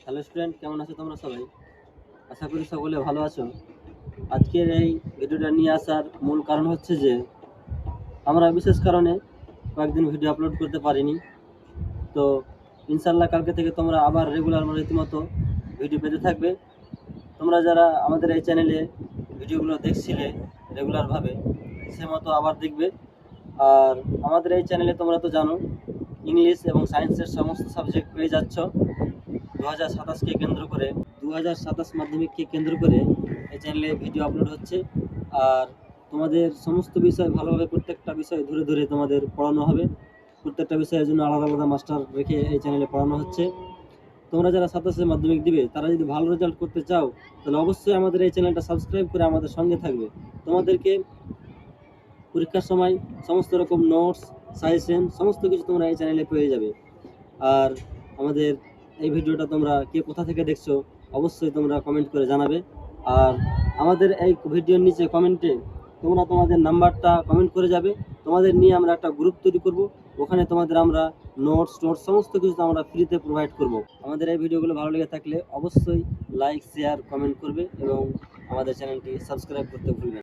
Hello student, কেমন আছো তোমরা সবাই? আশা করি সকলে ভালো আছো। আজকের এই ভিডিওটা নিয়ে আসার মূল কারণ হচ্ছে যে আমরা বিশেষ কারণে কয়েকদিন ভিডিও আপলোড করতে পারিনি। তো ইনশাল্লাহ কালকে থেকে তোমরা আবার রেগুলার রীতিমতো ভিডিও পেতে থাকবে। তোমরা যারা আমাদের এই চ্যানেলে ভিডিওগুলো দেখছিলে রেগুলারভাবে, সে মতো আবার দেখবে। আর আমাদের এই চ্যানেলে তোমরা তো জানো ইংলিশ এবং সায়েন্সের সমস্ত সাবজেক্ট পেয়ে যাচ্ছ। 2027কে কেন্দ্র করে 2027 মাধ্যমিককে কেন্দ্র করে এই চ্যানেলে ভিডিও আপলোড হচ্ছে। আর তোমাদের সমস্ত বিষয় ভালোভাবে প্রত্যেকটা বিষয় ধরে ধরে তোমাদের পড়ানো হবে। প্রত্যেকটা বিষয়ের জন্য আলাদা আলাদা মাস্টার রেখে এই চ্যানেলে পড়ানো হচ্ছে। তোমরা যারা 27 মাধ্যমিক দিবে তারা যদি ভালো রেজাল্ট করতে চাও তাহলে অবশ্যই আমাদের এই চ্যানেলটা সাবস্ক্রাইব করে আমাদের সঙ্গে থাকবে। তোমাদেরকে পরীক্ষার সময় সমস্ত রকম নোটস, সাজেশন সমস্ত কিছু তোমরা এই চ্যানেলে পেয়ে যাবে। আর আমাদের এই ভিডিওটা তোমরা কে কোথা থেকে দেখছো অবশ্যই তোমরা কমেন্ট করে জানাবে। আর আমাদের এই ভিডিওর নিচে কমেন্টে তোমরা তোমাদের নাম্বারটা কমেন্ট করে যাবে। তোমাদের নিয়ে আমরা একটা গ্রুপ তৈরি করব, ওখানে তোমাদের আমরা নোটস সমস্ত কিছু আমরা ফ্রিতে প্রোভাইড করব। আমাদের এই ভিডিওগুলো ভালো লেগে থাকলে অবশ্যই লাইক, শেয়ার, কমেন্ট করবে এবং আমাদের চ্যানেলটি সাবস্ক্রাইব করতে ভুলবে না।